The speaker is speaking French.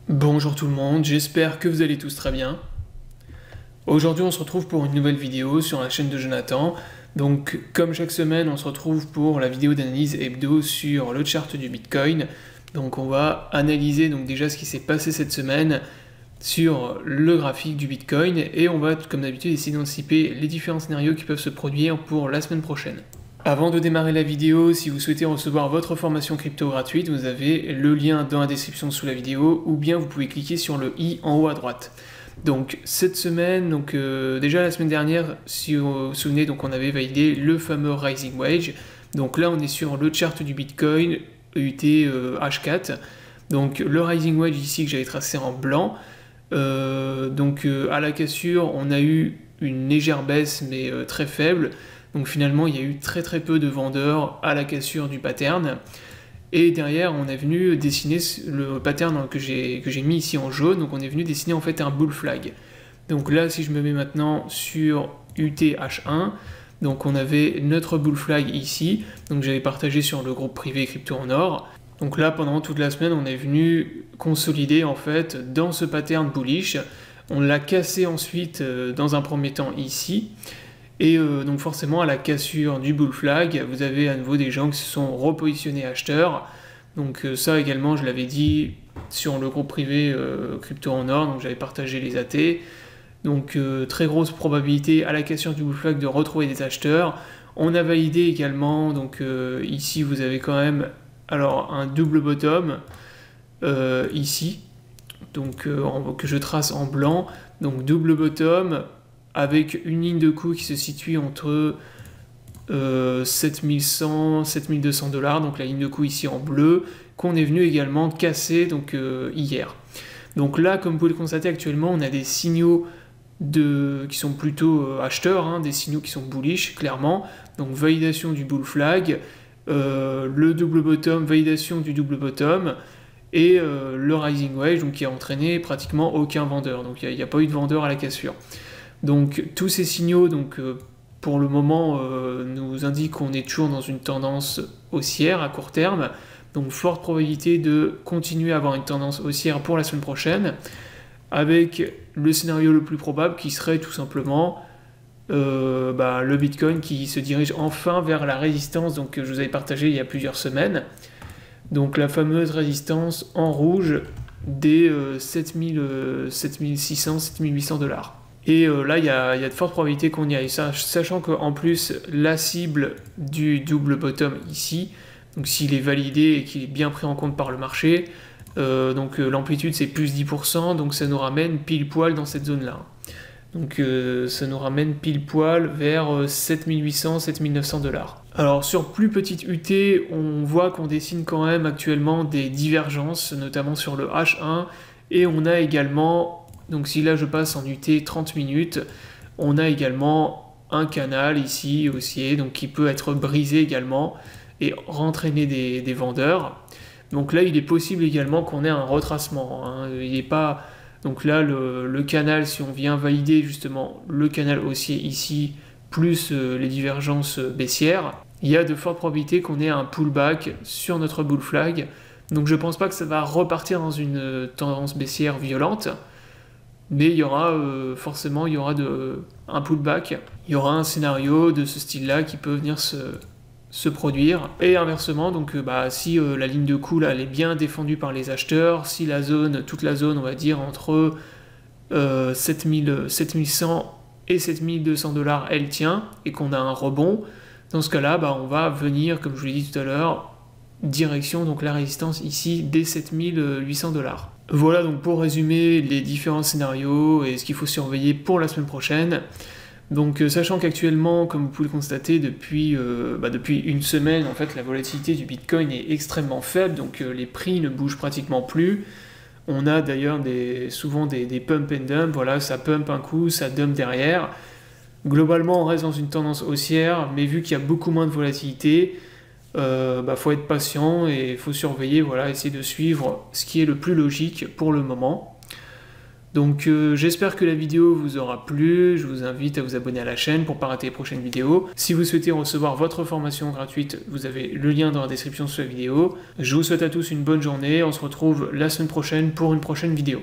Bonjour tout le monde, j'espère que vous allez tous très bien. Aujourd'hui on se retrouve pour une nouvelle vidéo sur la chaîne de Jonathan. Donc comme chaque semaine on se retrouve pour la vidéo d'analyse hebdo sur le chart du Bitcoin. Donc on va analyser donc déjà ce qui s'est passé cette semaine sur le graphique du Bitcoin et on va comme d'habitude essayer d'anticiper les différents scénarios qui peuvent se produire pour la semaine prochaine. Avant de démarrer la vidéo, si vous souhaitez recevoir votre formation crypto gratuite, vous avez le lien dans la description sous la vidéo ou bien vous pouvez cliquer sur le i en haut à droite. Donc cette semaine, déjà la semaine dernière, si vous vous souvenez, donc on avait validé le fameux Rising Wedge. Donc là on est sur le chart du Bitcoin UT H4. Donc le Rising Wedge ici que j'avais tracé en blanc. À la cassure on a eu une légère baisse mais très faible. Donc finalement, il y a eu très peu de vendeurs à la cassure du pattern. Et derrière, on est venu dessiner le pattern que j'ai mis ici en jaune. Donc on est venu dessiner en fait un bull flag. Donc là, si je me mets maintenant sur UTH1, donc on avait notre bull flag ici. Donc j'avais partagé sur le groupe privé Crypto en Or. Donc là, pendant toute la semaine, on est venu consolider en fait dans ce pattern bullish. On l'a cassé ensuite dans un premier temps ici. Et donc forcément à la cassure du bull flag, vous avez à nouveau des gens qui se sont repositionnés acheteurs. Donc ça également je l'avais dit sur le groupe privé Crypto en Or, donc j'avais partagé les AT. Donc très grosse probabilité à la cassure du bull flag de retrouver des acheteurs. On a validé également, donc ici vous avez quand même alors un double bottom ici, donc que je trace en blanc, donc double bottom, avec une ligne de coût qui se situe entre 7100 7200 $, donc la ligne de coût ici en bleu, qu'on est venu également casser donc, hier. Donc là, comme vous pouvez le constater actuellement, on a des signaux qui sont plutôt acheteurs, hein, des signaux qui sont bullish, clairement. Donc validation du bull flag, le double bottom, validation du double bottom, et le rising wedge, donc qui a entraîné pratiquement aucun vendeur. Donc il n'y a pas eu de vendeur à la cassure. Donc tous ces signaux, pour le moment, nous indiquent qu'on est toujours dans une tendance haussière à court terme. Donc forte probabilité de continuer à avoir une tendance haussière pour la semaine prochaine, avec le scénario le plus probable qui serait tout simplement le Bitcoin qui se dirige enfin vers la résistance donc, que je vous avais partagé il y a plusieurs semaines. Donc la fameuse résistance en rouge des 7600, 7800 $. Et là, il y a de fortes probabilités qu'on y aille, sachant qu'en plus, la cible du double bottom ici, donc s'il est validé et qu'il est bien pris en compte par le marché, l'amplitude c'est plus 10%, donc ça nous ramène pile poil dans cette zone-là. Donc ça nous ramène pile poil vers 7800, 7900 $. Alors sur plus petite UT, on voit qu'on dessine quand même actuellement des divergences, notamment sur le H1, et on a également... Donc si là je passe en UT 30 minutes, on a également un canal ici haussier, donc qui peut être brisé également et rentraîner des vendeurs. Donc là il est possible également qu'on ait un retracement, hein. Il n'est pas... Donc là le canal, si on vient valider justement le canal haussier ici, plus les divergences baissières, il y a de fortes probabilités qu'on ait un pullback sur notre bull flag. Donc je pense pas que ça va repartir dans une tendance baissière violente, mais il y aura forcément un pullback, il y aura un scénario de ce style-là qui peut venir se produire. Et inversement, donc si la ligne de coût là, elle est bien défendue par les acheteurs, si toute la zone, on va dire entre 7100 et 7200 $, elle tient, et qu'on a un rebond, dans ce cas-là, on va venir, comme je vous l'ai dit tout à l'heure, direction donc la résistance ici des 7800 $. Voilà donc pour résumer les différents scénarios et ce qu'il faut surveiller pour la semaine prochaine. Donc sachant qu'actuellement, comme vous pouvez le constater, depuis une semaine, en fait, la volatilité du Bitcoin est extrêmement faible, donc les prix ne bougent pratiquement plus. On a d'ailleurs souvent des pump and dump, voilà, ça pump un coup, ça dump derrière. Globalement, on reste dans une tendance haussière, mais vu qu'il y a beaucoup moins de volatilité, faut être patient et il faut surveiller, voilà, essayer de suivre ce qui est le plus logique pour le moment. Donc j'espère que la vidéo vous aura plu, je vous invite à vous abonner à la chaîne pour ne pas rater les prochaines vidéos. Si vous souhaitez recevoir votre formation gratuite, vous avez le lien dans la description sous la vidéo. Je vous souhaite à tous une bonne journée, on se retrouve la semaine prochaine pour une prochaine vidéo.